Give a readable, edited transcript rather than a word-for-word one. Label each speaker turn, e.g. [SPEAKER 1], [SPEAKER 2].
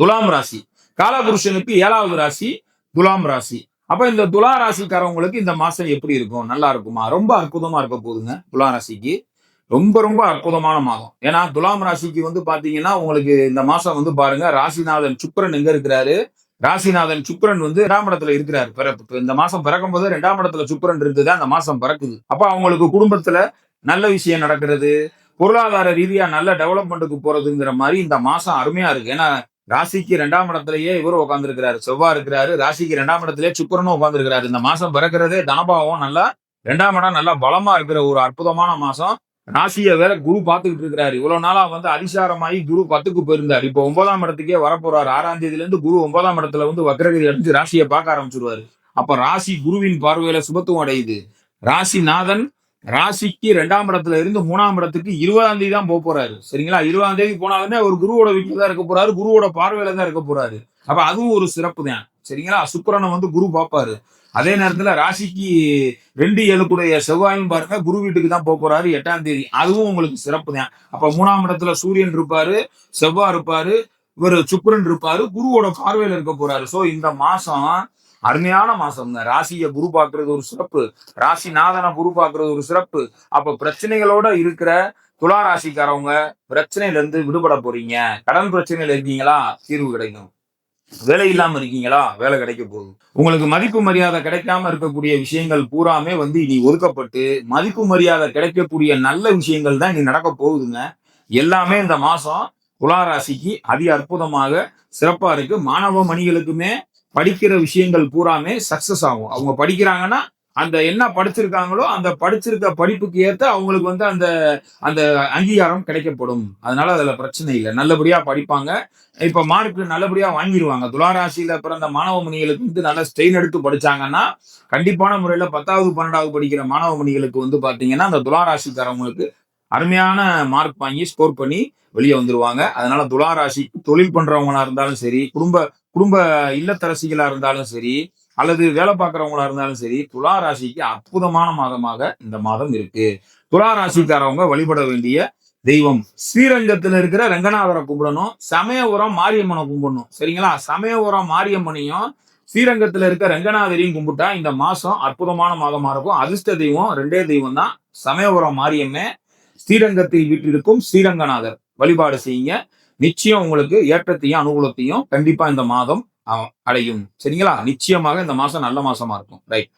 [SPEAKER 1] துலாம் ராசி. காலபுருஷனுக்கு 7வது ராசி துலாம் ராசி. அப்ப இந்த துலா ராசிக்காரவங்களுக்கு இந்த மாசம் எப்படி இருக்கும்? நல்லா இருக்குமா? ரொம்ப அற்புதமா இருக்க போகுதுங்க துலா ராசிக்கு. ரொம்ப ரொம்ப அற்புதமான மாதம். ஏன்னா துலாம் ராசிக்கு வந்து பாத்தீங்கன்னா, உங்களுக்கு இந்த மாசம் வந்து பாருங்க, ராசிநாதன் சுக்கிரன் எங்க இருக்கிறாரு? ராசிநாதன் சுக்கிரன் வந்து 2ஆம் இடத்துல இருக்கிறாரு. இந்த மாசம் பிறக்கும்போது 2ஆம் இடத்துல சுக்கிரன் இருந்தது அந்த மாசம் பிறக்குது. அப்ப அவங்களுக்கு குடும்பத்துல நல்ல விஷயம் நடக்கிறது, பொருளாதார ரீதியா நல்ல டெவலப்மெண்ட்டுக்கு போறதுங்கிற மாதிரி இந்த மாசம் அருமையா இருக்கு. ஏன்னா ராசிக்கு 2ஆம் இடத்திலேயே இவரு உட்கார்ந்திருக்கிறாரு. செவ்வாய் இருக்கிறாரு. ராசிக்கு 2ஆம் இடத்திலேயே சுக்கிரனும் உட்கார்ந்திருக்கிறாரு. இந்த மாசம் பிறக்கிறதே தனபாவம் நல்லா 2ஆம் இடம் நல்லா பலமா இருக்கிற ஒரு அற்புதமான மாசம். ராசியை வேற குரு பார்த்துக்கிட்டு இருக்கிறாரு. இவ்வளவு நாளா வந்து அதிசாரமாயி குரு 10க்கு போயிருந்தாரு. இப்போ 9ஆம் இடத்துக்கே வரப்போறாரு. 6ஆம் தேதியில இருந்து குரு 9ஆம் இடத்துல வந்து வக்ரகதி அடைஞ்சு ராசியை பார்க்க ஆரம்பிச்சிருவாரு. அப்ப ராசி குருவின் பார்வையில சுபத்துவம் அடையுது. ராசிநாதன் ராசிக்கு 2ஆம் இடத்துல இருந்து 3ஆம் இடத்துக்கு 20ஆம் தேதி தான் போறாரு. சரிங்களா? 20ஆம் தேதி போனாலுமே அவர் குருவோட வீட்டுல தான் இருக்க போறாரு. குருவோட பார்வையில தான் இருக்க போறாரு. அப்ப அதுவும் ஒரு சிறப்பு தான். சரிங்களா? சுக்கிரனை வந்து குரு பார்ப்பாரு. அதே நேரத்துல ராசிக்கு 2, 7 செவ்வாயும் பாருங்க குரு வீட்டுக்கு தான் போறாரு 8ஆம் தேதி. அதுவும் உங்களுக்கு சிறப்பு தான். அப்ப 3ஆம் இடத்துல சூரியன் இருப்பாரு, செவ்வாய் இருப்பாரு, இவர் சுக்கிரன் இருப்பாரு, குருவோட பார்வையில இருக்க போறாரு. சோ இந்த மாசம் அருமையான மாசம். ராசியை குரு பார்க்கறது ஒரு சிறப்பு, ராசிநாதனை குரு பார்க்கறது ஒரு சிறப்பு. அப்ப பிரச்சனைகளோட இருக்கிற துலா ராசிக்காரவங்க பிரச்சனையில இருந்து விடுபட போறீங்க. கடன் பிரச்சனையில இருக்கீங்களா? தீர்வு கிடைக்கும். வேலை இல்லாம இருக்கீங்களா? வேலை கிடைக்க போகுது. உங்களுக்கு மதிப்பு மரியாதை கிடைக்காம இருக்கக்கூடிய விஷயங்கள் பூராமே வந்து இனி ஒதுக்கப்பட்டு மதிப்பு மரியாதை கிடைக்கக்கூடிய நல்ல விஷயங்கள் தான் இனி நடக்க போகுதுங்க. எல்லாமே இந்த மாசம் துலா ராசிக்கு அதி அற்புதமாக சிறப்பா இருக்கு. மாணவ மணிகளுக்குமே படிக்கிற விஷயங்கள் பூராமே சக்சஸ் ஆகும். அவங்க படிக்கிறாங்கன்னா அந்த என்ன படிச்சிருக்காங்களோ அந்த படிச்சிருக்க படிப்புக்கு ஏற்ற அவங்களுக்கு வந்து அந்த அந்த அங்கீகாரம் கிடைக்கப்படும். அதனால அதுல பிரச்சனை இல்லை. நல்லபடியா படிப்பாங்க. இப்ப மார்க் நல்லபடியா வாங்கிடுவாங்க. துளாராசியில பிறந்த மாணவ மணிகளுக்கு வந்து நல்ல ஸ்ட்ரெயின் எடுத்து படிச்சாங்கன்னா கண்டிப்பான முறையில 10வது 12வது படிக்கிற மாணவ மணிகளுக்கு வந்து பாத்தீங்கன்னா அந்த துளாராசிக்காரவங்களுக்கு அருமையான மார்க் வாங்கி ஸ்கோர் பண்ணி வெளியே வந்துருவாங்க. அதனால துளாராசி தொழில் பண்றவங்களா இருந்தாலும் சரி, குடும்ப குடும்ப இல்லத்தரசிகளா இருந்தாலும் சரி, அல்லது வேலை பார்க்கறவங்களா இருந்தாலும் சரி, துலா ராசிக்கு அற்புதமான மாதமாக இந்த மாதம் இருக்கு. துலா ராசிக்காரவங்க வழிபட வேண்டிய தெய்வம் ஸ்ரீரங்கத்துல இருக்கிற ரங்கநாதரை கும்பிடணும். சமயபுரம் மாரியம்மனை கும்பிடணும். சரிங்களா? சமயபுரம் மாரியம்மனையும் ஸ்ரீரங்கத்துல இருக்க ரங்கநாதரையும் கும்பிட்டா இந்த மாசம் அற்புதமான மாதமா இருக்கும். அதிர்ஷ்ட தெய்வம் 2 தெய்வம் தான். சமயபுரம் மாரியம்மை, ஸ்ரீரங்கத்தில் வீட்டிற்கும் ஸ்ரீரங்கநாதர் வழிபாடு செய்யுங்க. நிச்சயம் உங்களுக்கு ஏற்றத்தையும் அனுகூலத்தையும் கண்டிப்பா இந்த மாதம் அடையும். சரிங்களா? நிச்சயமாக இந்த மாசம் நல்ல மாசமா இருக்கும். ரைட்.